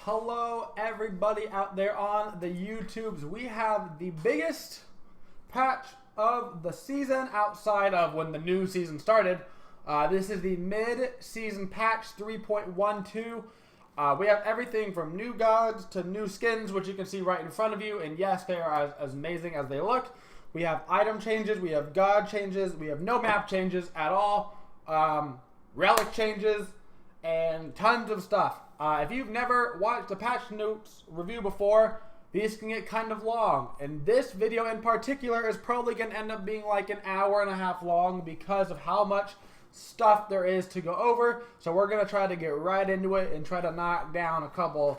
Hello everybody out there on the YouTubes. We have the biggest patch of the season outside of when the new season started. This is the mid-season patch 3.12. We have everything from new gods to new skins, which you can see right in front of you. And yes, they are as amazing as they look. We have item changes, we have god changes, we have no map changes at all, relic changes, and tons of stuff. If you've never watched a patch notes review before, these can get kind of long. And this video in particular is probably going to end up being like an hour and a half long because of how much stuff there is to go over. So we're going to try to get right into it and try to knock down a couple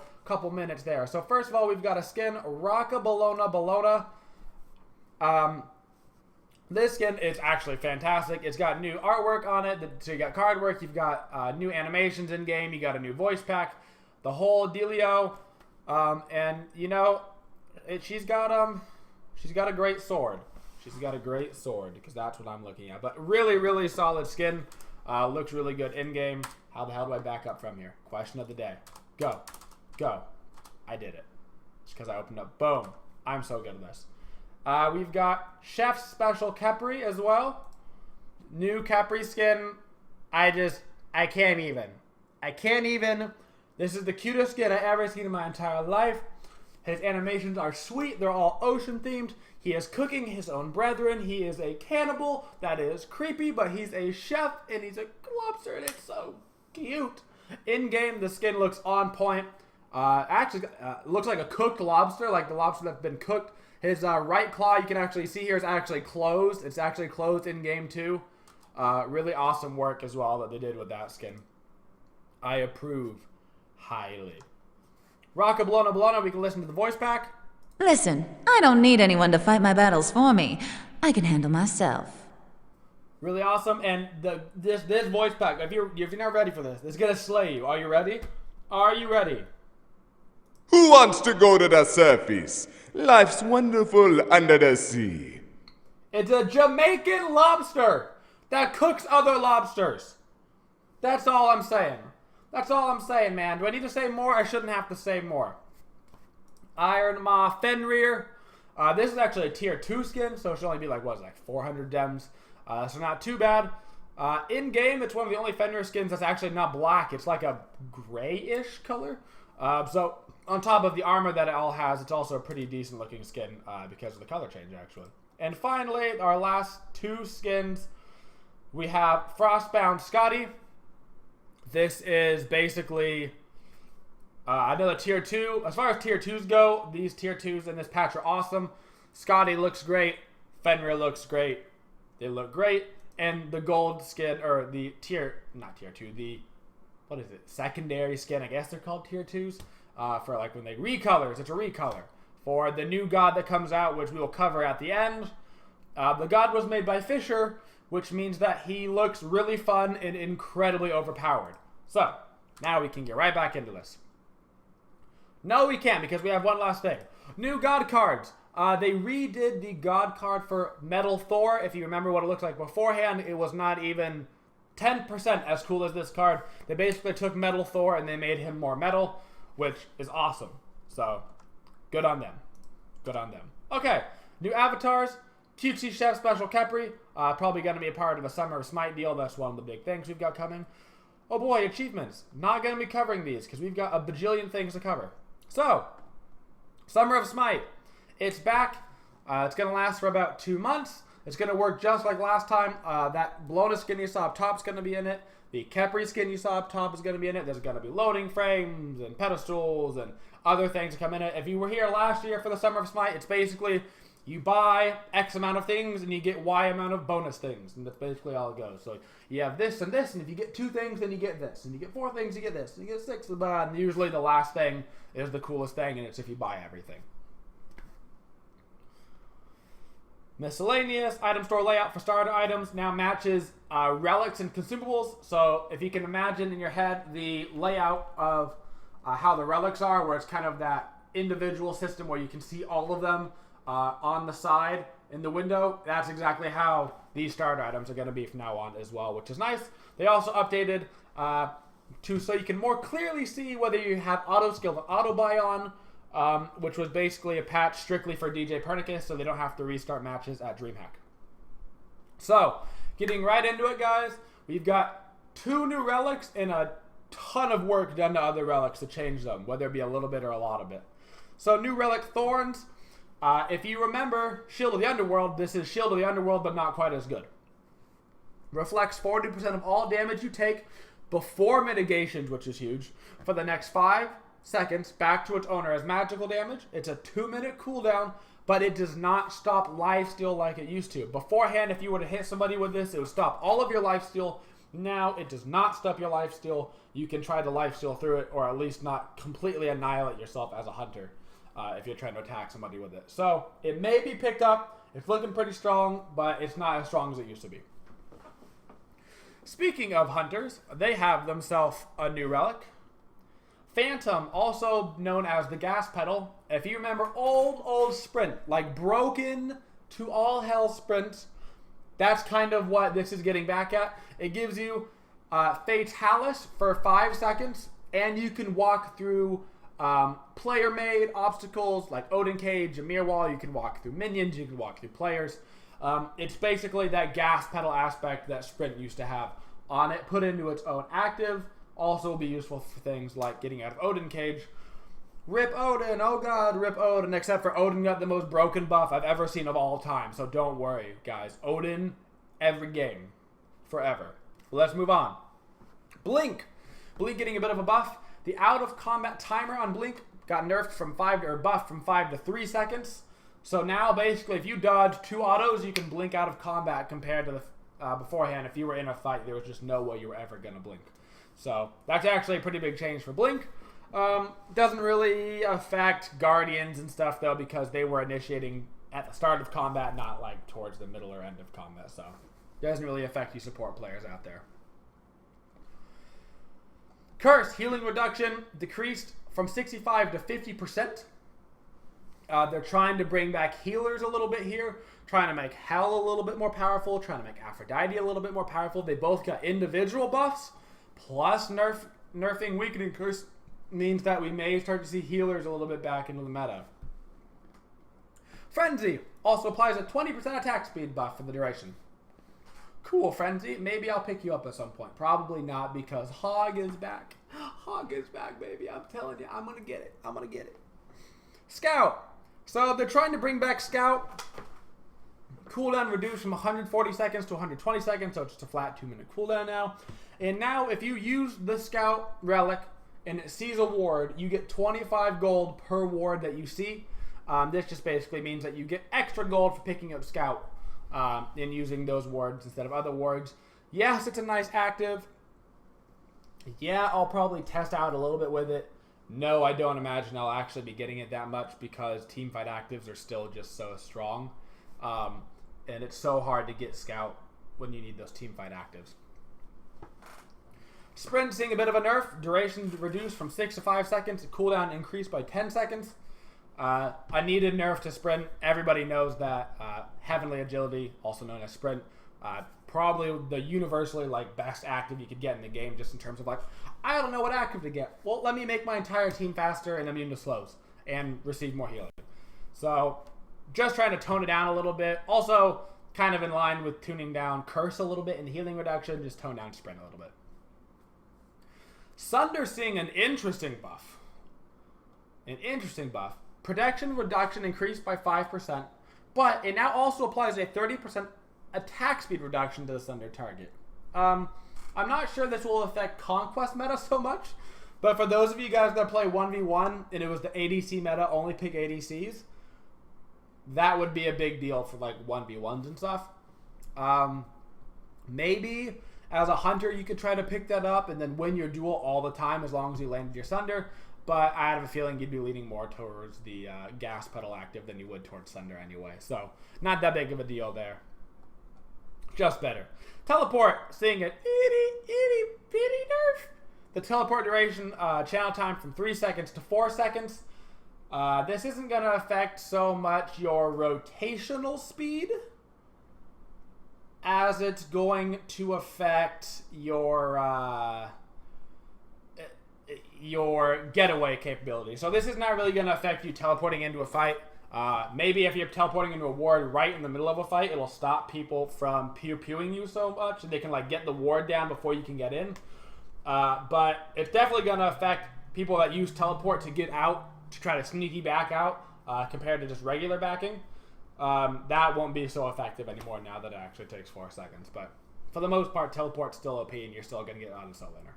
minutes there. So first of all, we've got a skin, Bologna. This skin is actually fantastic. It's got new artwork on it. So you got card work, you've got new animations in game, you got a new voice pack, the whole dealio. And you know, she's got a great sword. She's got a great sword because that's what I'm looking at. But really solid skin. Looks really good in game. How the hell do I back up from here? Question of the day. Go. I did it. Just because I opened up. Boom. I'm so good at this. We've got Chef's Special Capri as well. New Capri skin. I can't even. This is the cutest skin I've ever seen in my entire life. His animations are sweet. They're all ocean themed. He is cooking his own brethren. He is a cannibal. That is creepy, but he's a chef and he's a lobster and it's so cute. In game, the skin looks on point. Actually, looks like a cooked lobster, like the lobster that's been cooked. His right claw, you can actually see here, is actually closed. It's actually closed in game too. Really awesome work as well that they did with that skin. I approve highly. Bologna, we can listen to the voice pack. Listen, I don't need anyone to fight my battles for me. I can handle myself. Really awesome, and this voice pack, if you're not ready for this, it's gonna slay you. Are you ready? Are you ready? Who wants to go to the surface? Life's wonderful under the sea. It's a Jamaican lobster that cooks other lobsters. That's all I'm saying. That's all I'm saying, man. Do I need to say more? I shouldn't have to say more. Iron Ma Fenrir. This is actually a tier 2 skin, so it should only be like, 400 gems. So not too bad. In game, it's one of the only Fenrir skins that's actually not black. It's like a grayish color. So on top of the armor that it all has, it's also a pretty decent looking skin because of the color change, actually. And finally, our last two skins, we have Frostbound Scotty. This is basically another tier 2. As far as tier 2s go, these tier 2s in this patch are awesome. Scotty looks great. Fenrir looks great. They look great. And the gold skin, or the not tier 2, the, what is it, secondary skin, I guess they're called tier 2s. For like when they recolors, it's a recolor. For the new god that comes out, which we will cover at the end. The god was made by Fisher, which means that he looks really fun and incredibly overpowered. So, now we can get right back into this. No, we can't, because we have one last thing. New god cards. They redid the god card for Metal Thor. If you remember what it looked like beforehand, it was not even 10% as cool as this card. They basically took Metal Thor and they made him more metal, which is awesome. So, good on them. Good on them. Okay, new avatars. Cutesy Chef Special Capri. Probably going to be a part of the Summer of Smite deal. That's one of the big things we've got coming. Oh boy, achievements. Not going to be covering these because we've got a bajillion things to cover. So, Summer of Smite. It's back. It's going to last for about 2 months. It's going to work just like last time. That Bologna skin you saw up top is going to be in it. The Capri skin you saw up top is going to be in it. There's going to be loading frames and pedestals and other things that come in it. If you were here last year for the Summer of Smite, it's basically you buy X amount of things and you get Y amount of bonus things. And that's basically all it goes. So you have this and this, and if you get 2 things, then you get this. And you get 4 things, you get this. And you get 6. And usually the last thing is the coolest thing, and it's if you buy everything. Miscellaneous item store layout for starter items now matches relics and consumables. So if you can imagine in your head the layout of how the relics are, where it's kind of that individual system where you can see all of them on the side in the window, that's exactly how these starter items are going to be from now on as well, which is nice. They also updated so you can more clearly see whether you have auto skill and auto buy on, which was basically a patch strictly for DJ Pernicus, so they don't have to restart matches at DreamHack. So, getting right into it, guys, we've got 2 new relics and a ton of work done to other relics to change them, whether it be a little bit or a lot of it. So, new relic Thorns. If you remember Shield of the Underworld, this is Shield of the Underworld, but not quite as good. Reflects 40% of all damage you take before mitigations, which is huge, for the next 5 seconds back to its owner as magical damage. It's a 2-minute cooldown, but it does not stop lifesteal like it used to. Beforehand, if you were to hit somebody with this, it would stop all of your lifesteal. Now, it does not stop your lifesteal. You can try to lifesteal through it, or at least not completely annihilate yourself as a hunter if you're trying to attack somebody with it. So, it may be picked up. It's looking pretty strong, but it's not as strong as it used to be. Speaking of hunters, they have themselves a new relic. Phantom, also known as the gas pedal. If you remember old sprint, like broken to all hell sprint, that's kind of what this is getting back at. It gives you Fatalis for 5 seconds, and you can walk through player-made obstacles like Odin Cage, Ymir Wall. You can walk through minions, you can walk through players. It's basically that gas pedal aspect that Sprint used to have on it, put into its own active. Also will be useful for things like getting out of Odin Cage. Rip Odin, oh god, rip Odin, except for Odin got the most broken buff I've ever seen of all time, so don't worry, guys. Odin, every game, forever. Let's move on. Blink. Blink getting a bit of a buff. The out-of-combat timer on Blink got nerfed from 5 or buffed from 5 to 3 seconds. So now, basically, if you dodge 2 autos, you can blink out of combat compared to the beforehand. If you were in a fight, there was just no way you were ever going to blink. So that's actually a pretty big change for Blink. Doesn't really affect Guardians and stuff, though, because they were initiating at the start of combat, not like towards the middle or end of combat. So it doesn't really affect you support players out there. Curse, healing reduction decreased from 65 to 50%. They're trying to bring back healers a little bit here, trying to make Hel a little bit more powerful, trying to make Aphrodite a little bit more powerful. They both got individual buffs, plus nerfing Weakening Curse means that we may start to see healers a little bit back into the meta. Frenzy also applies a 20% attack speed buff for the duration. Cool, Frenzy. Maybe I'll pick you up at some point. Probably not, because Hog is back. Hog is back, baby. I'm telling you, I'm going to get it. I'm going to get it. Scout. So they're trying to bring back Scout. Cooldown reduced from 140 seconds to 120 seconds, so it's just a flat 2-minute cooldown now. And now if you use the Scout relic and it sees a ward, you get 25 gold per ward that you see. This just basically means that you get extra gold for picking up Scout and using those wards instead of other wards. Yes, it's a nice active. Yeah, I'll probably test out a little bit with it. No, I don't imagine I'll actually be getting it that much because teamfight actives are still just so strong. And it's so hard to get Scout when you need those teamfight actives. Sprint seeing a bit of a nerf. Duration reduced from 6 to 5 seconds. Cooldown increased by 10 seconds. I needed nerf to Sprint. Everybody knows that. Heavenly Agility, also known as Sprint, probably the universally best active you could get in the game, just in terms of I don't know what active to get. Well, let me make my entire team faster and immune to slows and receive more healing. So just trying to tone it down a little bit. Also kind of in line with tuning down Curse a little bit in healing reduction, just tone down Sprint a little bit. Sunder seeing an interesting buff. Protection reduction increased by 5%, but it now also applies a 30% attack speed reduction to the Sunder target. I'm not sure this will affect Conquest meta so much, but for those of you guys that play 1v1 and it was the ADC meta, only pick ADCs, that would be a big deal for 1v1s and stuff. Maybe as a hunter you could try to pick that up and then win your duel all the time as long as you landed your Sunder, but I have a feeling you'd be leaning more towards the gas pedal active than you would towards Sunder anyway, so not that big of a deal there. Just better. Teleport, seeing an itty bitty nerf. The teleport duration, channel time from 3 seconds to 4 seconds. This isn't going to affect so much your rotational speed as it's going to affect your your getaway capability. So this is not really going to affect you teleporting into a fight. Maybe if you're teleporting into a ward right in the middle of a fight, it'll stop people from pew-pewing you so much, and they can like get the ward down before you can get in. But it's definitely going to affect people that use teleport to get out, to try to sneaky back out, compared to just regular backing. That won't be so effective anymore now that it actually takes 4 seconds. But for the most part, teleport's still OP, and you're still going to get out of cell laner.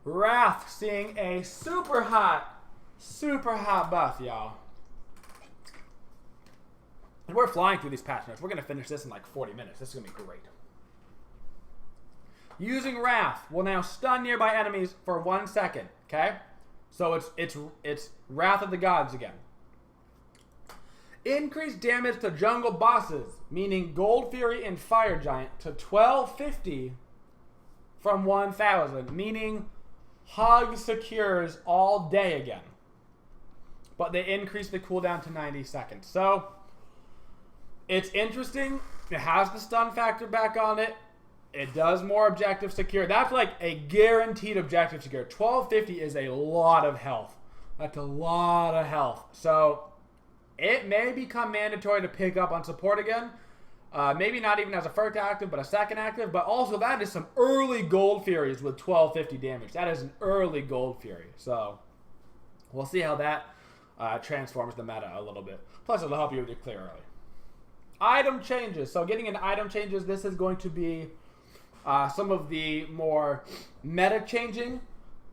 Wrath seeing a super hot buff, y'all. And we're flying through these patch notes. We're going to finish this in like 40 minutes. This is going to be great. Using Wrath will now stun nearby enemies for 1 second. Okay? So it's Wrath of the Gods again. Increase damage to jungle bosses, meaning Gold Fury and Fire Giant, to 1250 from 1000, meaning Hug secures all day again. But they increase the cooldown to 90 seconds. So, it's interesting. It has the stun factor back on it. It does more objective secure. That's like a guaranteed objective secure. 1250 is a lot of health. That's a lot of health. So, it may become mandatory to pick up on support again. Maybe not even as a first active, but a second active. But also, that is some early Gold Furies with 1250 damage. That is an early Gold Fury. So, we'll see how that transforms the meta a little bit. Plus, it'll help you with your clear early. Item changes. So, getting into item changes, this is going to be some of the more meta-changing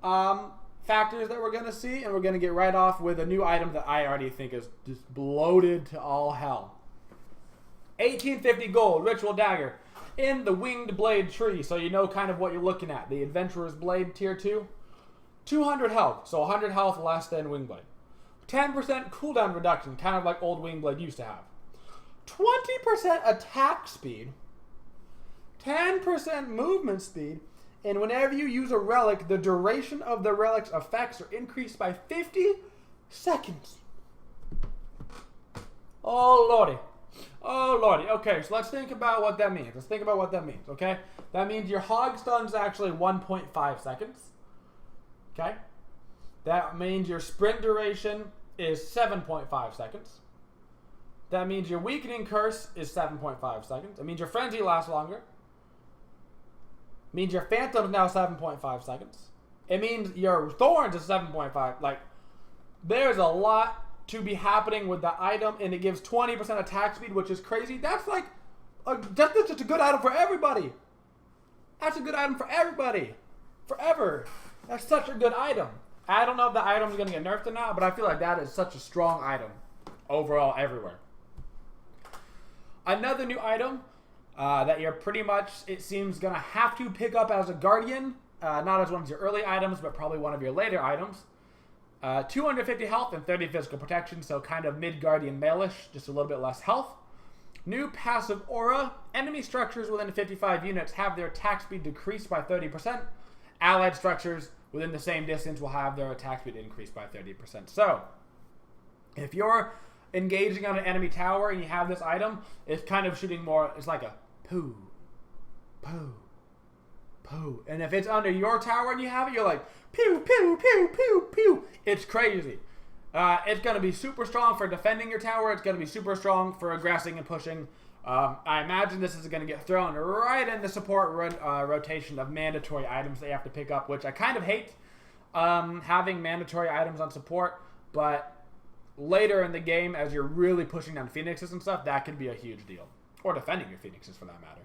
factors that we're going to see. And we're going to get right off with a new item that I already think is just bloated to all hell. 1850 gold, Ritual Dagger, in the Winged Blade tree, so you know kind of what you're looking at. The Adventurer's Blade Tier 2. 200 health, so 100 health less than Winged Blade. 10% cooldown reduction, kind of like old Winged Blade used to have. 20% attack speed. 10% movement speed. And whenever you use a relic, the duration of the relic's effects are increased by 50 seconds. Oh, lordy. Oh, lordy. Okay, so let's think about what that means. Okay? That means your hog stun's actually 1.5 seconds. Okay? That means your sprint duration is 7.5 seconds. That means your weakening curse is 7.5 seconds. It means your frenzy lasts longer. It means your phantom's now 7.5 seconds. It means your thorns is 7.5. Like, there's a lot to be happening with the item, and it gives 20% attack speed, which is crazy. That's like, that's just a good item for everybody. That's a good item for everybody. Forever. That's such a good item. I don't know if the item's going to get nerfed or not, but I feel like that is such a strong item overall everywhere. Another new item that you're pretty much, it seems, going to have to pick up as a Guardian. Not as one of your early items, but probably one of your later items. 250 health and 30 physical protection, so kind of mid-Guardian male-ish, just a little bit less health. New passive aura. Enemy structures within 55 units have their attack speed decreased by 30%. Allied structures within the same distance will have their attack speed increased by 30%. So, if you're engaging on an enemy tower and you have this item, it's kind of shooting more, it's like a poo, poo, poo. And if it's under your tower and you have it, you're like, pew, pew, pew, pew, pew. It's crazy. It's going to be super strong for defending your tower. It's going to be super strong for aggressing and pushing. I imagine this is going to get thrown right in the support rotation of mandatory items they have to pick up, which I kind of hate having mandatory items on support, but later in the game, as you're really pushing down Phoenixes and stuff, that could be a huge deal. Or defending your Phoenixes, for that matter.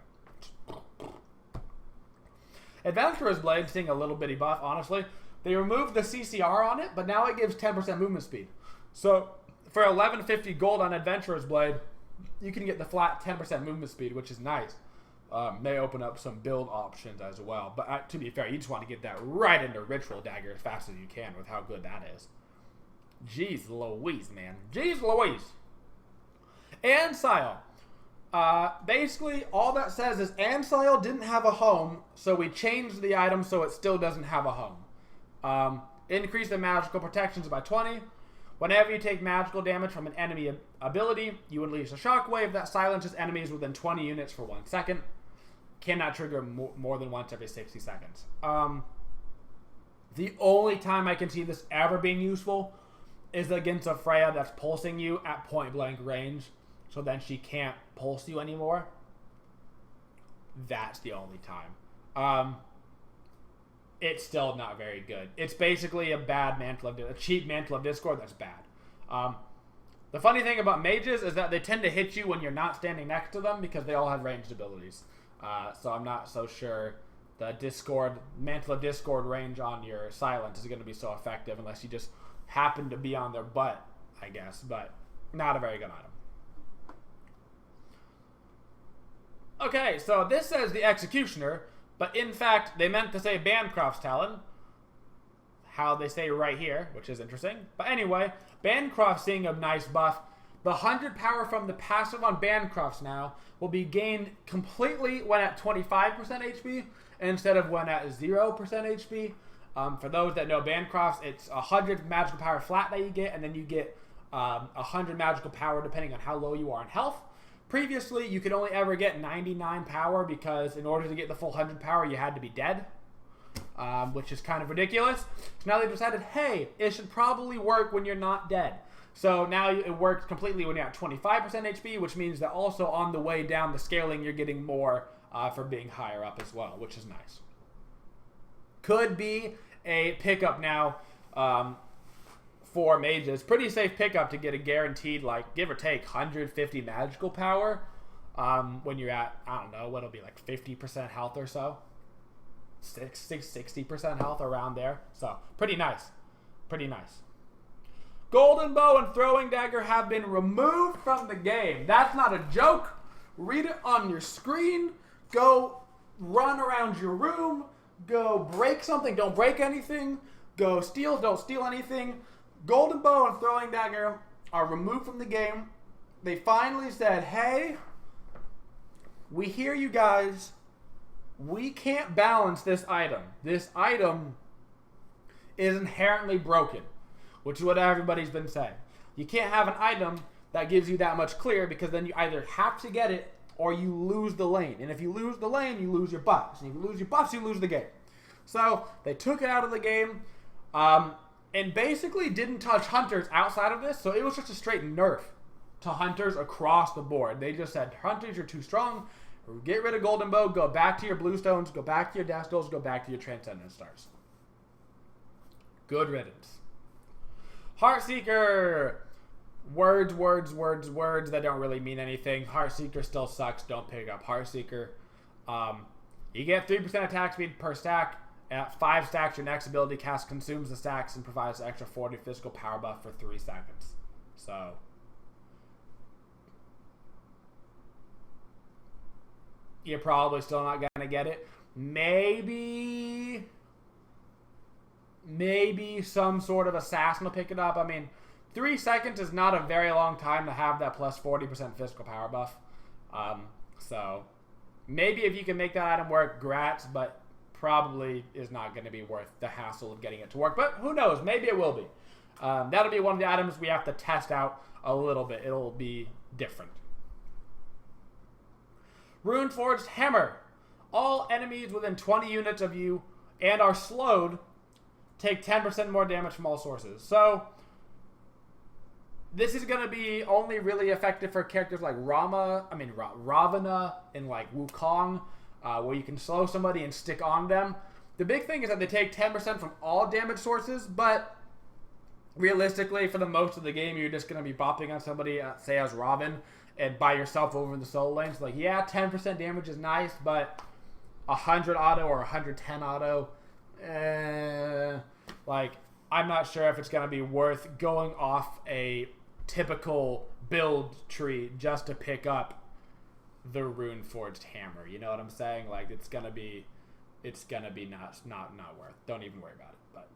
Adventurer's Blade, seeing a little bitty buff, honestly. They removed the CCR on it, but now it gives 10% movement speed. So, for 1150 gold on Adventurer's Blade, you can get the flat 10% movement speed, which is nice. May open up some build options as well. But to be fair, you just want to get that right into Ritual Dagger as fast as you can with how good that is. Jeez Louise, man. Jeez Louise. Ansile. Basically, all that says is Ansile didn't have a home, so we changed the item so it still doesn't have a home. Increase the magical protections by 20. Whenever you take magical damage from an enemy ability, you unleash a shockwave that silences enemies within 20 units for 1 second. Cannot trigger more than once every 60 seconds. The only time I can see this ever being useful is against a Freya that's pulsing you at point blank range, so then she can't pulse you anymore. That's the only time. It's still not very good. It's basically a cheap Mantle of Discord that's bad. The funny thing about mages is that they tend to hit you when you're not standing next to them because they all have ranged abilities. So I'm not so sure the Mantle of Discord range on your silence is going to be so effective unless you just happen to be on their butt, I guess. But not a very good item. Okay, so this says the Executioner, but in fact, they meant to say Bancroft's Talon. How they say right here, which is interesting. But anyway, Bancroft seeing a nice buff. The 100 power from the passive on Bancrofts now will be gained completely when at 25% HP instead of when at 0% HP. For those that know Bancrofts, it's 100 magical power flat that you get, and then you get 100 magical power depending on how low you are in health. Previously, you could only ever get 99 power because in order to get the full 100 power, you had to be dead, which is kind of ridiculous. So now they've decided, hey, it should probably work when you're not dead. So now it works completely when you're at 25% HP, which means that also on the way down the scaling, you're getting more for being higher up as well, which is nice. Could be a pickup now for mages. Pretty safe pickup to get a guaranteed, like, give or take 150 magical power when you're at, I don't know, what'll be like 50% health or so. 60% health around there. So pretty nice. Pretty nice. Golden Bow and Throwing Dagger have been removed from the game. That's not a joke. Read it on your screen. Go run around your room. Go break something. Don't break anything. Go steal. Don't steal anything. Golden Bow and Throwing Dagger are removed from the game. They finally said, hey, we hear you guys. We can't balance this item. This item is inherently broken, which is what everybody's been saying. You can't have an item that gives you that much clear because then you either have to get it or you lose the lane. And if you lose the lane, you lose your buffs. And if you lose your buffs, you lose the game. So they took it out of the game and basically didn't touch hunters outside of this. So it was just a straight nerf to hunters across the board. They just said, hunters, you're too strong. Get rid of Golden Bow. Go back to your Bluestones. Go back to your Dastils. Go back to your Transcendent Stars. Good riddance. Heartseeker. Words that don't really mean anything. Heartseeker still sucks. Don't pick up Heartseeker. You get 3% attack speed per stack. At 5 stacks, your next ability cast consumes the stacks and provides an extra 40 physical power buff for 3 seconds. So you're probably still not going to get it. Maybe some sort of assassin will pick it up. I mean, 3 seconds is not a very long time to have that plus 40% physical power buff. So maybe if you can make that item work, grats, but probably is not going to be worth the hassle of getting it to work. But who knows? Maybe it will be. That'll be one of the items we have to test out a little bit. It'll be different. Runeforged Hammer. All enemies within 20 units of you and are slowed take 10% more damage from all sources. So this is going to be only really effective for characters like Ravana and like Wukong, where you can slow somebody and stick on them. The big thing is that they take 10% from all damage sources, but realistically, for the most of the game, you're just going to be bopping on somebody, say as Robin, and by yourself over in the solo lanes. Like, yeah, 10% damage is nice, but 100 auto or 110 auto, like, I'm not sure if it's going to be worth going off a typical build tree just to pick up the Runeforged Hammer. You know what I'm saying? Like, it's gonna be not worth. Don't even worry about it. But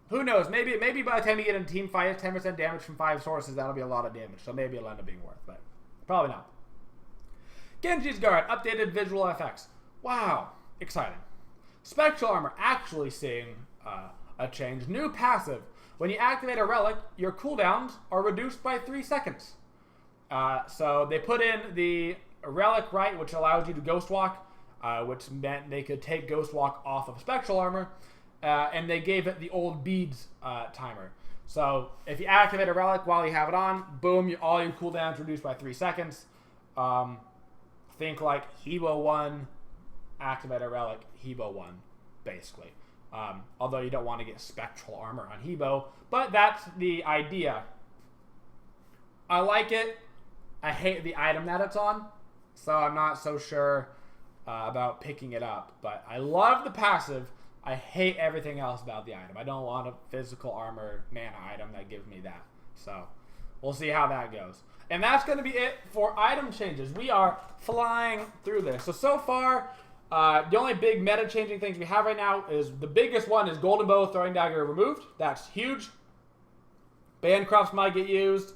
who knows? Maybe by the time you get in a team fight, 10% damage from 5 sources, that'll be a lot of damage. So maybe it'll end up being worth, but probably not. Genji's Guard, updated visual effects. Wow, exciting. Spectral Armor actually seeing a change. New passive. When you activate a relic, your cooldowns are reduced by 3 seconds. So they put in the Relic, right, which allows you to Ghost Walk, which meant they could take Ghost Walk off of Spectral Armor. and they gave it the old beads timer. So if you activate a relic while you have it on, boom, all your cooldowns reduced by 3 seconds. Think like Hebo 1, activate a relic, Hebo 1, basically. Although you don't want to get spectral armor on Hebo, but that's the idea. I like it. I hate the item that it's on, so I'm not so sure about picking it up. But I love the passive. I hate everything else about the item. I don't want a physical armor mana item that gives me that. So we'll see how that goes. And that's going to be it for item changes. We are flying through this. So far, the only big meta changing things we have right now is the biggest one is Golden Bow, Throwing Dagger removed. That's huge. Bancrofts might get used.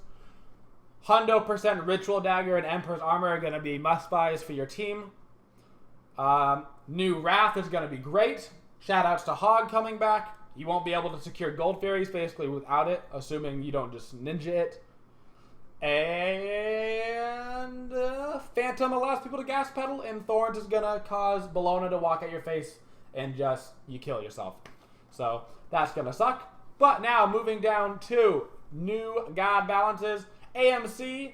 100% Ritual Dagger and Emperor's Armor are going to be must-buys for your team. New Wrath is going to be great. Shoutouts to Hog coming back. You won't be able to secure Gold Fairies basically without it, assuming you don't just ninja it. And Phantom allows people to gas pedal, and Thorns is going to cause Bologna to walk at your face and just you kill yourself. So that's going to suck. But now moving down to new God balances. AMC,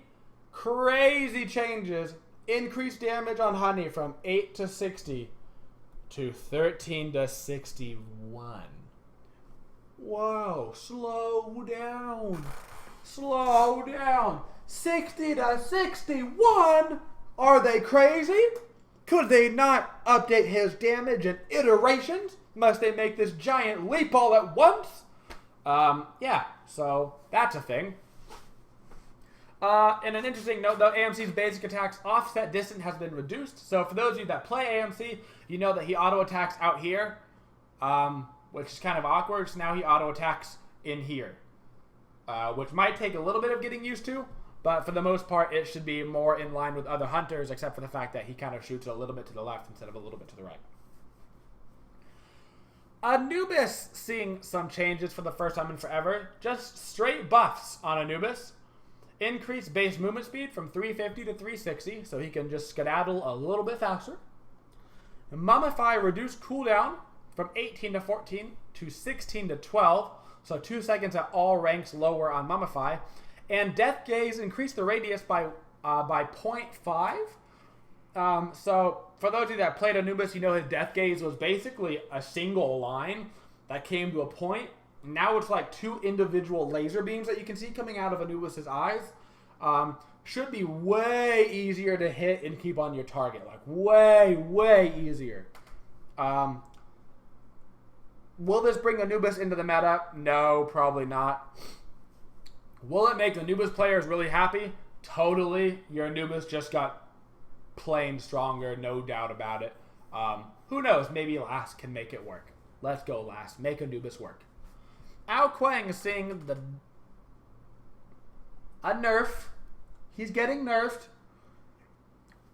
crazy changes. Increased damage on Honey from 8 to 60 to 13 to 61. Whoa, slow down. Slow down. 60 to 61? Are they crazy? Could they not update his damage in iterations? Must they make this giant leap all at once? Yeah, so that's a thing. And an interesting note, though, AMC's basic attacks offset distance has been reduced. So for those of you that play AMC, you know that he auto-attacks out here, which is kind of awkward. So now he auto-attacks in here, which might take a little bit of getting used to. But for the most part, it should be more in line with other hunters, except for the fact that he kind of shoots a little bit to the left instead of a little bit to the right. Anubis seeing some changes for the first time in forever. Just straight buffs on Anubis. Increased base movement speed from 350 to 360, so he can just skedaddle a little bit faster. Mummify reduced cooldown from 18 to 14 to 16 to 12, so 2 seconds at all ranks lower on Mummify. And Death Gaze increased the radius by 0.5. So for those of you that played Anubis, you know his Death Gaze was basically a single line that came to a point. Now it's like 2 individual laser beams that you can see coming out of Anubis' eyes. Should be way easier to hit and keep on your target. Like way easier. Will this bring Anubis into the meta? No, probably not. Will it make Anubis players really happy? Totally. Your Anubis just got plain stronger, no doubt about it. Who knows? Maybe Last can make it work. Let's go, Last. Make Anubis work. Ao Kuang is seeing a nerf. He's getting nerfed,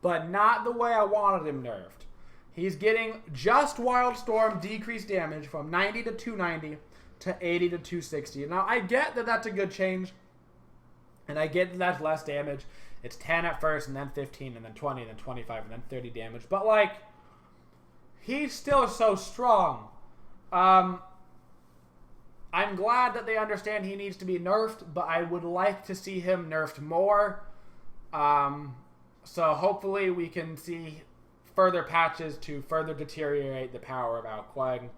but not the way I wanted him nerfed. He's getting just Wildstorm decreased damage from 90 to 290 to 80 to 260. Now, I get that that's a good change, and I get that that's less damage. It's 10 at first, and then 15, and then 20, and then 25, and then 30 damage. But, like, he's still so strong. I'm glad that they understand he needs to be nerfed, but I would like to see him nerfed more. So hopefully we can see further patches to further deteriorate the power of Ao Kuang.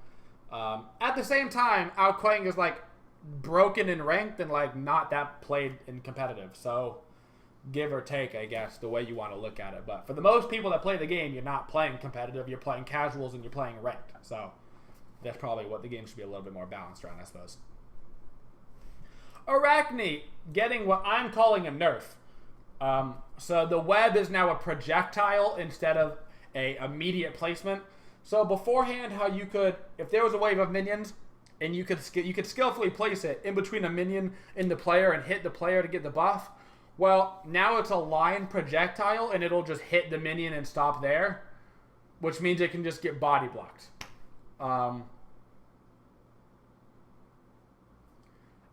At the same time, Ao Kuang is like broken in ranked and like not that played in competitive. So give or take, I guess, the way you want to look at it. But for the most people that play the game, you're not playing competitive. You're playing casuals and you're playing ranked. So that's probably what the game should be a little bit more balanced around, I suppose. Arachne getting what I'm calling a nerf. So the web is now a projectile instead of a immediate placement. So beforehand, how you could, if there was a wave of minions and you could skillfully place it in between a minion and the player and hit the player to get the buff. Well, now it's a line projectile and it'll just hit the minion and stop there, which means it can just get body blocked.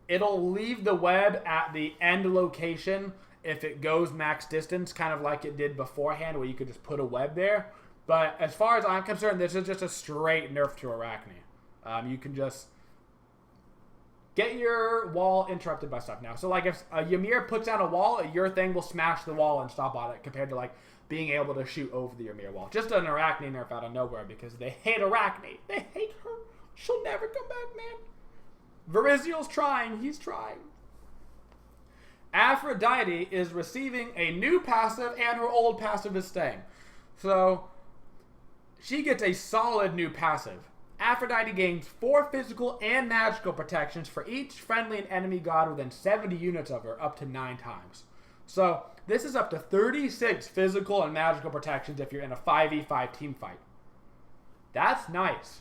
It'll leave the web at the end location if it goes max distance, kind of like it did beforehand, where you could just put a web there. But as far as I'm concerned, this is just a straight nerf to Arachne. You can just get your wall interrupted by stuff now. So like if Ymir puts down a wall, your thing will smash the wall and stop on it compared to like being able to shoot over the Ymir wall. Just an Arachne nerf out of nowhere because they hate Arachne. They hate her. She'll never come back, man. Verizial's trying. He's trying. Aphrodite is receiving a new passive and her old passive is staying. So she gets a solid new passive. Aphrodite gains 4 physical and magical protections for each friendly and enemy god within 70 units of her, up to 9 times. So this is up to 36 physical and magical protections if you're in a 5v5 team fight. That's nice.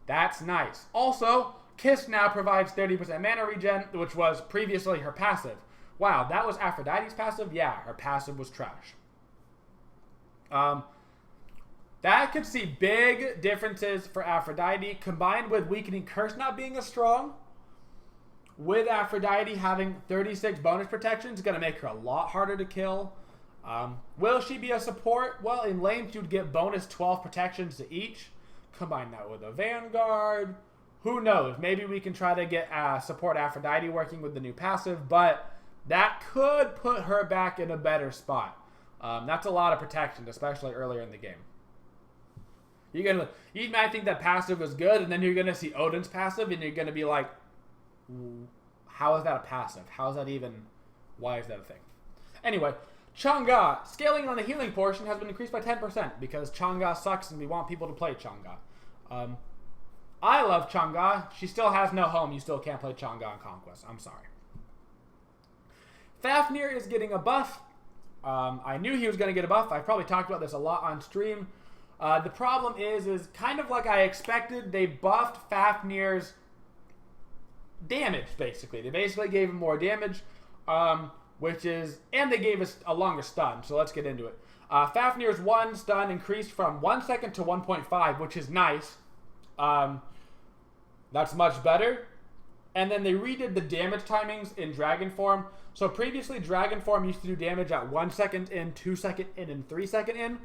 That's nice. Also, Kiss now provides 30% mana regen, which was previously her passive. Wow, that was Aphrodite's passive? Yeah, her passive was trash. That could see big differences for Aphrodite, combined with Weakening Curse not being as strong. With Aphrodite having 36 bonus protections, going to make her a lot harder to kill. Will she be a support? Well, in lane, she would get bonus 12 protections to each. Combine that with a Vanguard. Who knows? Maybe we can try to get support Aphrodite working with the new passive, but that could put her back in a better spot. That's a lot of protection, especially earlier in the game. You might think that passive is good, and then you're going to see Odin's passive, and you're going to be like, how is that a passive? How is that even, why is that a thing? Anyway, Chang'e, scaling on the healing portion has been increased by 10% because Chang'e sucks and we want people to play Chang'e. I love Chang'e. She still has no home. You still can't play Chang'e on Conquest. I'm sorry. Fafnir is getting a buff. I knew he was going to get a buff. I probably talked about this a lot on stream. The problem is kind of like I expected. They buffed Fafnir's damage, basically. They basically gave him more damage, and they gave us a longer stun, so let's get into it. Fafnir's 1 stun increased from 1 second to 1.5, which is nice. That's much better. And then they redid the damage timings in Dragon Form. So previously, Dragon Form used to do damage at 1 second in, 2 second in, and 3 second in.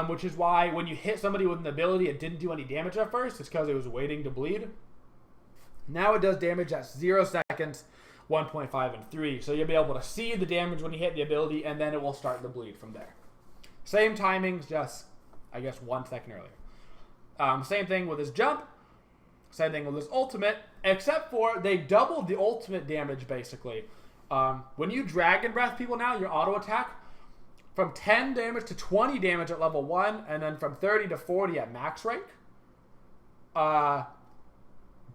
Which is why when you hit somebody with an ability, it didn't do any damage at first. It's because it was waiting to bleed. Now it does damage at 0 seconds, 1.5, and 3. So you'll be able to see the damage when you hit the ability, and then it will start to bleed from there. Same timings, just, I guess, 1 second earlier. Same thing with his jump. Same thing with his ultimate, except for they doubled the ultimate damage, basically. When you Dragon Breath people now, your auto attack, from 10 damage to 20 damage at level 1, and then from 30 to 40 at max rank.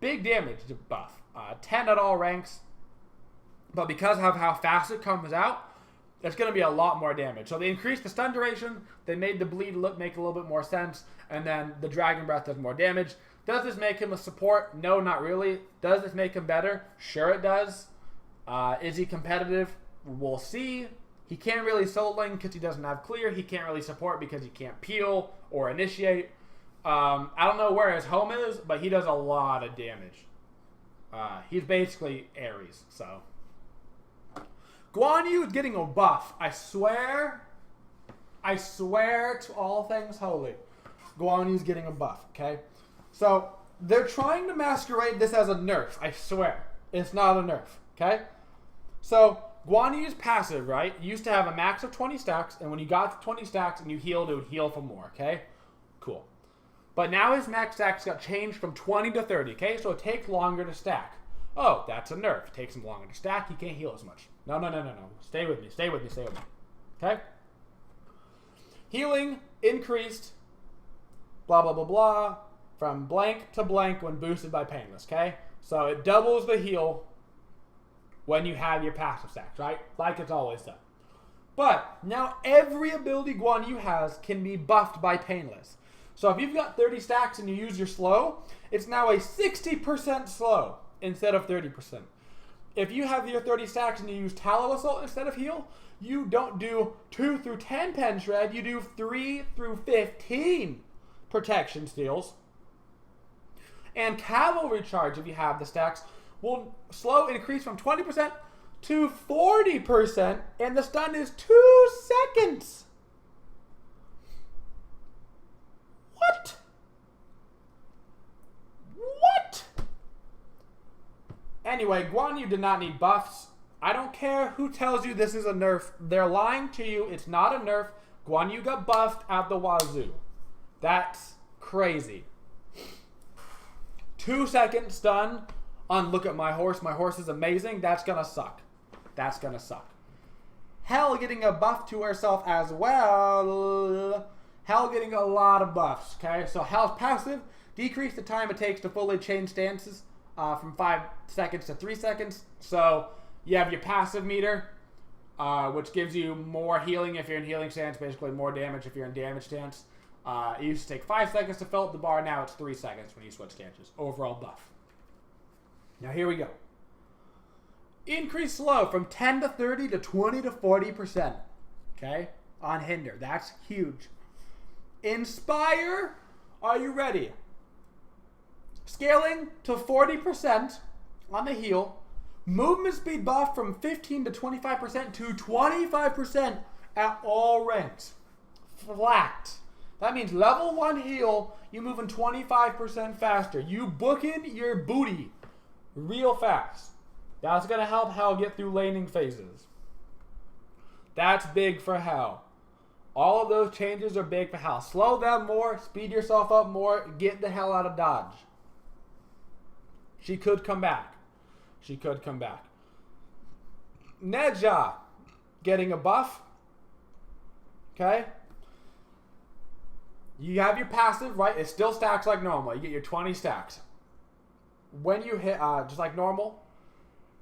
Big damage buff. 10 at all ranks. But because of how fast it comes out, it's going to be a lot more damage. So they increased the stun duration, they made the bleed make a little bit more sense, and then the Dragon Breath does more damage. Does this make him a support? No, not really. Does this make him better? Sure it does. Is he competitive? We'll see. He can't really solo lane because he doesn't have clear. He can't really support because he can't peel or initiate. I don't know where his home is, but he does a lot of damage. He's basically Ares, so. Guan Yu is getting a buff. I swear to all things holy. Guan Yu is getting a buff, okay? So, they're trying to masquerade this as a nerf. I swear. It's not a nerf, okay? So, Guan Yu's passive, right, used to have a max of 20 stacks, and when you got to 20 stacks and you healed, it would heal for more, okay? Cool. But now his max stacks got changed from 20 to 30, okay? So it takes longer to stack. Oh, that's a nerf. It takes him longer to stack. He can't heal as much. No. Stay with me. Okay? Healing increased, blah, blah, blah, blah, from blank to blank when boosted by Painless, okay? So it doubles the heal when you have your passive stacks, right? Like it's always done. But now every ability Guan Yu has can be buffed by Painless. So if you've got 30 stacks and you use your slow, it's now a 60% slow instead of 30%. If you have your 30 stacks and you use Tallow Assault instead of heal, you don't do 2 through 10 pen shred, you do 3 through 15 protection steals. And Cavalry Charge, if you have the stacks, will slow increase from 20% to 40%, and the stun is 2 seconds. What? Anyway, Guan Yu did not need buffs. I don't care who tells you this is a nerf. They're lying to you. It's not a nerf. Guan Yu got buffed at the wazoo. That's crazy. 2 second stun on look at my horse. My horse is amazing. That's gonna suck. That's gonna suck. Hell getting a buff to herself as well. Hell getting a lot of buffs. Okay, so Hell's passive. Decrease the time it takes to fully change stances from 5 seconds to 3 seconds. So you have your passive meter, which gives you more healing if you're in healing stance, basically more damage if you're in damage stance. It used to take 5 seconds to fill up the bar. Now it's 3 seconds when you switch stances. Overall buff. Now here we go. Increase slow from 10 to 30 to 20 to 40%. Okay? On Hinder. That's huge. Inspire. Are you ready? Scaling to 40% on the heal. Movement speed buff from 15 to 25% to 25% at all ranks. Flat. That means level 1 heal, you moving 25% faster. You booking your booty real fast. That's going to help Hell get through laning phases. That's big for Hell. All of those changes are big for Hell. Slow them more, speed yourself up more, get the hell out of dodge. She could come back. She could come back. Neja getting a buff. Okay? You have your passive, right? It still stacks like normal. You get your 20 stacks. When you hit, just like normal,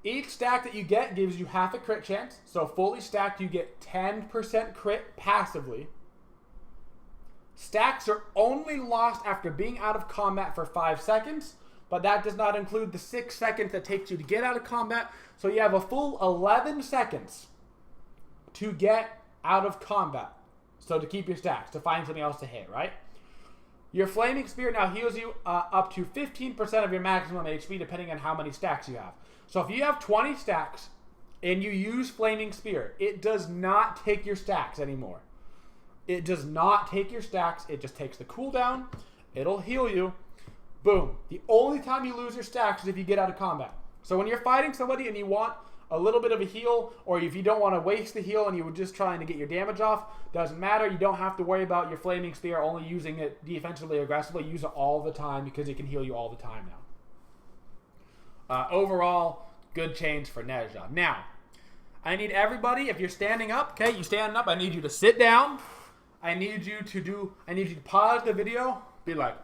each stack that you get gives you half a crit chance. So fully stacked, you get 10% crit passively. Stacks are only lost after being out of combat for 5 seconds, but that does not include the 6 seconds that takes you to get out of combat. So you have a full 11 seconds to get out of combat. So to keep your stacks, to find something else to hit, right? Your Flaming Spear now heals you up to 15% of your maximum HP, depending on how many stacks you have. So if you have 20 stacks and you use Flaming Spear, it does not take your stacks anymore. It does not take your stacks. It just takes the cooldown. It'll heal you. Boom. The only time you lose your stacks is if you get out of combat. So when you're fighting somebody and you want a little bit of a heal, or if you don't want to waste the heal and you were just trying to get your damage off, doesn't matter. You don't have to worry about your Flaming Spear only using it defensively aggressively. Use it all the time because it can heal you all the time now. Overall, good change for Neja. Now, I need everybody, if you're standing up, okay, you standing up, I need you to sit down. I need you to pause the video, be like,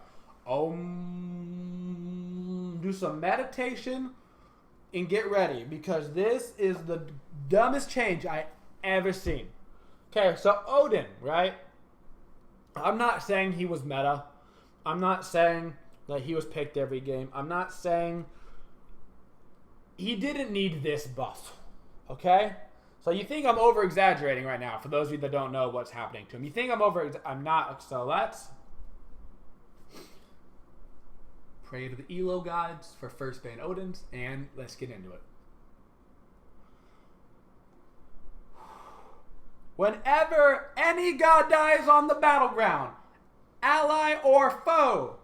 do some meditation, and get ready, because this is the dumbest change I ever seen. Okay, so Odin, right? I'm not saying he was meta. I'm not saying that he was picked every game. I'm not saying he didn't need this buff. Okay? So you think I'm over-exaggerating right now, for those of you that don't know what's happening to him. You think I'm not, so let's pray to the Elo gods for first ban Odins, and let's get into it. Whenever any god dies on the battleground, ally or foe,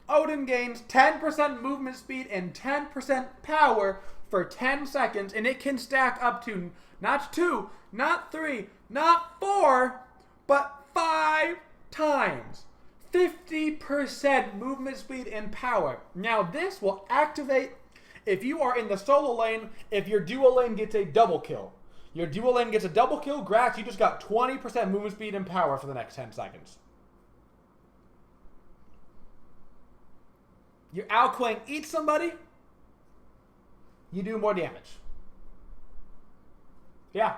Odin gains 10% movement speed and 10% power for 10 seconds, and it can stack up to not 2, not 3, not 4, but 5 times. 50% movement speed and power. Now this will activate if you are in the solo lane, if your duo lane gets a double kill. Your duo lane gets a double kill, Gratz, you just got 20% movement speed and power for the next 10 seconds. Your Alquang eats somebody, you do more damage. Yeah.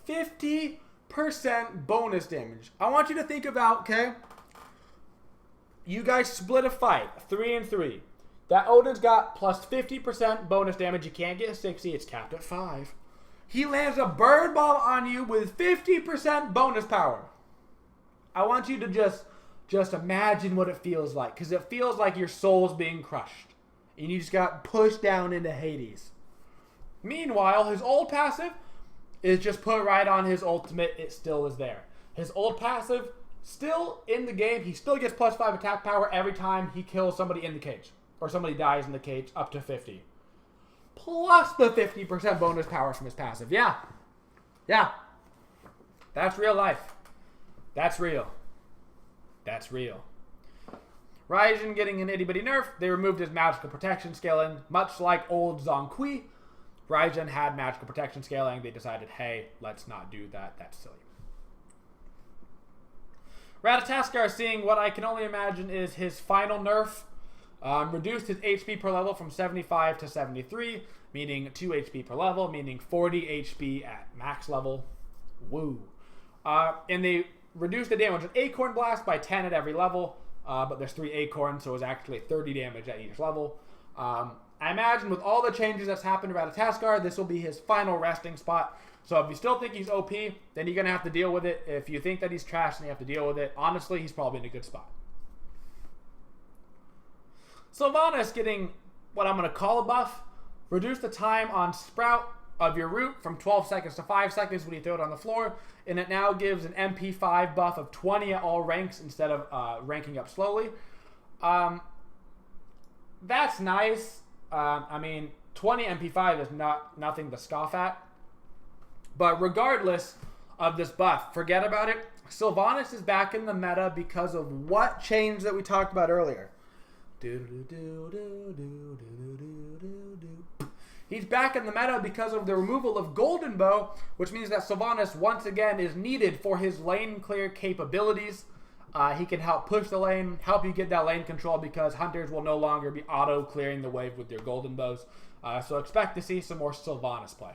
50% bonus damage. I want you to think about, okay, you guys split a fight, 3 and 3. That Odin's got plus 50% bonus damage. You can't get 60. It's capped at 5. He lands a bird ball on you with 50% bonus power. I want you to just imagine what it feels like, because it feels like your soul's being crushed and you just got pushed down into Hades. Meanwhile, his old passive is just put right on his ultimate. It still is there. His old passive, still in the game. He still gets plus 5 attack power every time he kills somebody in the cage. or somebody dies in the cage, up to 50. Plus the 50% bonus power from his passive. Yeah. Yeah. That's real life. That's real. That's real. Raijin getting an itty-bitty nerf. They removed his magical protection scaling. Much like old Zhongqi, Raijin had magical protection scaling. They decided, hey, let's not do that. That's silly. Ratatoskr seeing what I can only imagine is his final nerf. Reduced his HP per level from 75 to 73, meaning 2 HP per level, meaning 40 HP at max level. Woo. And they reduced the damage of Acorn Blast by 10 at every level, but there's 3 Acorns, so it's actually 30 damage at each level. I imagine with all the changes that's happened to Ratatoskr, this will be his final resting spot. So if you still think he's OP, then you're going to have to deal with it. If you think that he's trash, then you have to deal with it. Honestly, he's probably in a good spot. Sylvanas getting what I'm going to call a buff. Reduce the time on Sprout of your root from 12 seconds to 5 seconds when you throw it on the floor. And it now gives an MP5 buff of 20 at all ranks instead of ranking up slowly. That's nice. I mean, 20 MP5 is nothing to scoff at. But regardless of this buff, forget about it. Sylvanas is back in the meta because of what change that we talked about earlier. He's back in the meta because of the removal of Golden Bow, which means that Sylvanas once again is needed for his lane clear capabilities. He can help push the lane, help you get that lane control because hunters will no longer be auto clearing the wave with their Golden Bows. So expect to see some more Sylvanas play.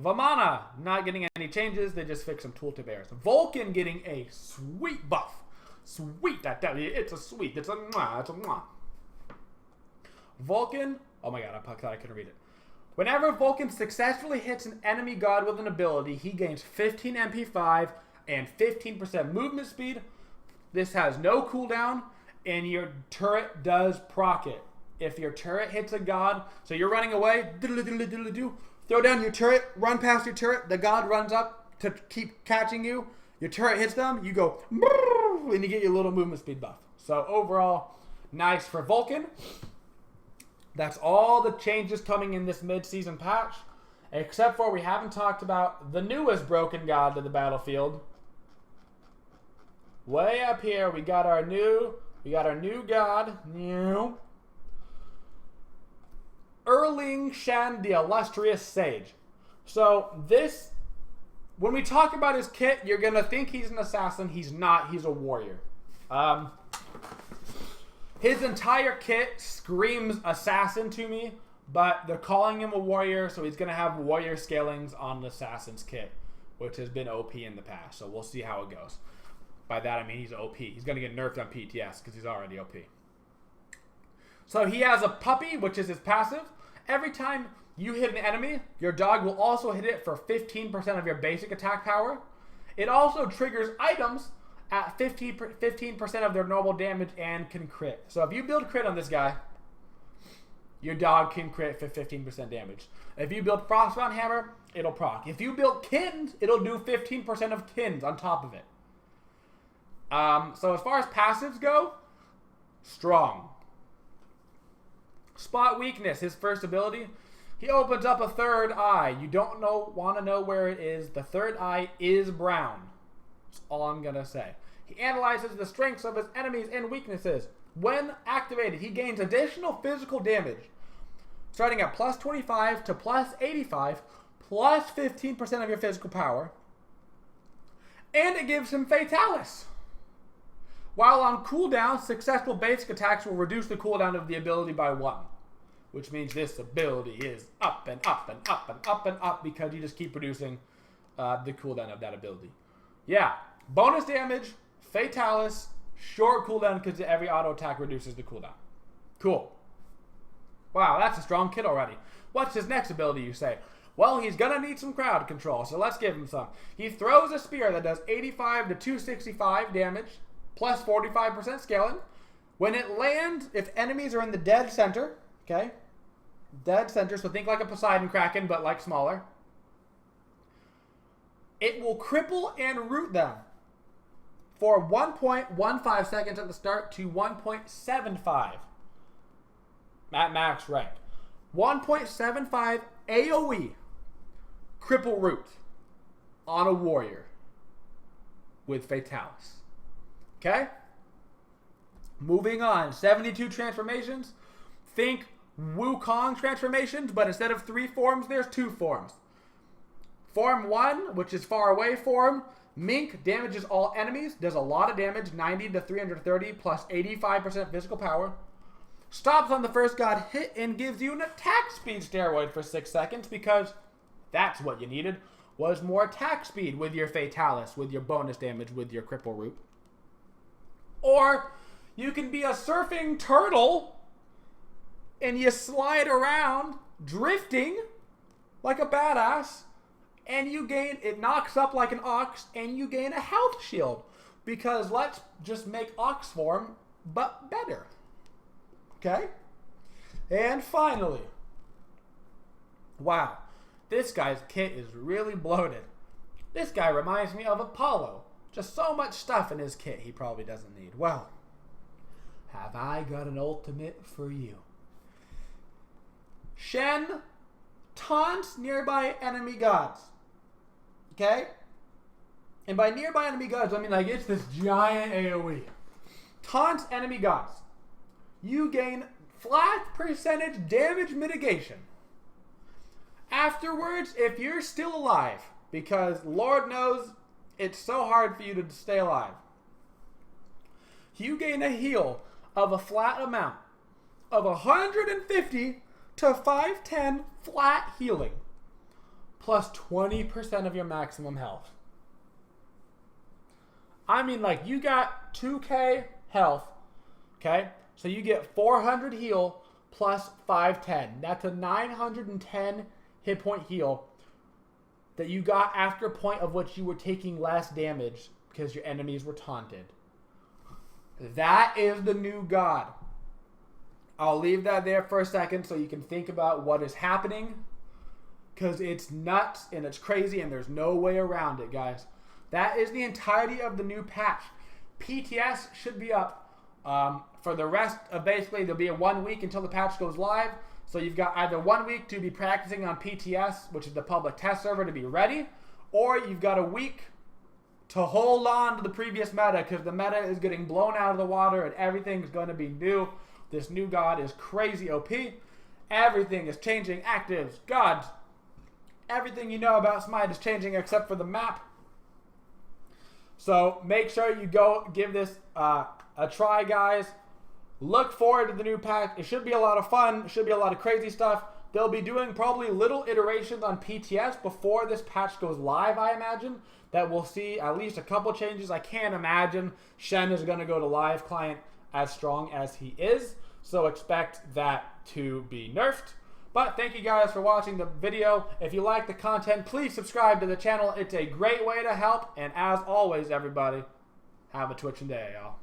Vamana not getting any changes. They just fixed some tooltip errors. Vulcan getting a sweet buff. Sweet, I tell you, it's a sweet. It's a mwah. It's a mwah. Vulcan, oh my god, I thought I couldn't read it. Whenever Vulcan successfully hits an enemy god with an ability, he gains 15 MP5 and 15% movement speed. This has no cooldown, and your turret does proc it. If your turret hits a god, so you're running away, throw down your turret, run past your turret, the god runs up to keep catching you, your turret hits them, you go, and you get your little movement speed buff. So overall, nice for Vulcan. That's all the changes coming in this mid-season patch, except for we haven't talked about the newest broken god to the battlefield. Way up here, we got our new god, Erlang Shen, the illustrious sage. So this, when we talk about his kit, you're gonna think he's an assassin. He's not. He's a warrior. His entire kit screams assassin to me, but they're calling him a warrior, so he's gonna have warrior scalings on the assassin's kit, which has been OP in the past. So we'll see how it goes. By that I mean he's OP. He's gonna get nerfed on PTS because he's already OP. So he has a puppy, which is his passive. Every time you hit an enemy, your dog will also hit it for 15% of your basic attack power. It also triggers items at 15% of their normal damage and can crit. So if you build crit on this guy, your dog can crit for 15% damage. If you build Frostbound Hammer, it'll proc. If you build Kins, it'll do 15% of Kins on top of it. So as far as passives go, strong. Spot weakness, his first ability. He opens up a third eye. You don't want to know where it is. The third eye is brown. That's all I'm going to say. He analyzes the strengths of his enemies and weaknesses. When activated, he gains additional physical damage, starting at plus 25 to plus 85, plus 15% of your physical power. And it gives him Fatalis. While on cooldown, successful basic attacks will reduce the cooldown of the ability by 1. Which means this ability is up and up and up and up and up because you just keep reducing the cooldown of that ability. Yeah, bonus damage, Fatalis, short cooldown because every auto attack reduces the cooldown. Cool. Wow, that's a strong kit already. What's his next ability, you say? Well, he's going to need some crowd control, so let's give him some. He throws a spear that does 85 to 265 damage, plus 45% scaling. When it lands, if enemies are in the dead center, okay? Dead center, so think like a Poseidon Kraken, but like smaller. It will cripple and root them for 1.15 seconds at the start to 1.75 at max rank. 1.75 AoE cripple root on a warrior with Fatalis. Okay? Moving on. 72 transformations. Think Wukong transformations, but instead of 3 forms, there's 2 forms. Form 1, which is far away form. Mink damages all enemies. Does a lot of damage. 90 to 330 plus 85% physical power. Stops on the first god hit and gives you an attack speed steroid for 6 seconds because that's what you needed, was more attack speed with your Fatalis, with your bonus damage, with your cripple root. Or you can be a surfing turtle and you slide around drifting like a badass and you gain, it knocks up like an ox and you gain a health shield because let's just make ox form but better. Okay? And finally, wow, this guy's kit is really bloated. This guy reminds me of Apollo. Just so much stuff in his kit he probably doesn't need. Well, have I got an ultimate for you. Shen taunts nearby enemy gods. Okay? And by nearby enemy gods, I mean like it's this giant AoE. Taunts enemy gods. You gain flat percentage damage mitigation. Afterwards, if you're still alive, because Lord knows it's so hard for you to stay alive, you gain a heal of a flat amount of 150 to 510 flat healing, plus 20% of your maximum health. I mean, like, you got 2k health, okay? So you get 400 heal plus 510. That's a 910 hit point heal that you got after a point of which you were taking less damage because your enemies were taunted. That is the new god. I'll leave that there for a second so you can think about what is happening because it's nuts and it's crazy and there's no way around it, guys. That is the entirety of the new patch. PTS should be up for the rest of basically, there'll be a 1 week until the patch goes live. So you've got either 1 week to be practicing on PTS, which is the public test server, to be ready, or you've got a week to hold on to the previous meta because the meta is getting blown out of the water and everything is going to be new. This new god is crazy OP. Everything is changing. Actives, gods, everything you know about Smite is changing except for the map. So make sure you go give this a try, guys. Look forward to the new pack. It should be a lot of fun. It should be a lot of crazy stuff. They'll be doing probably little iterations on PTS before this patch goes live, I imagine. That we'll see at least a couple changes. I can't imagine Shen is going to go to live client as strong as he is. So expect that to be nerfed. But thank you guys for watching the video. If you like the content, please subscribe to the channel. It's a great way to help. And as always, everybody, have a twitching day, y'all.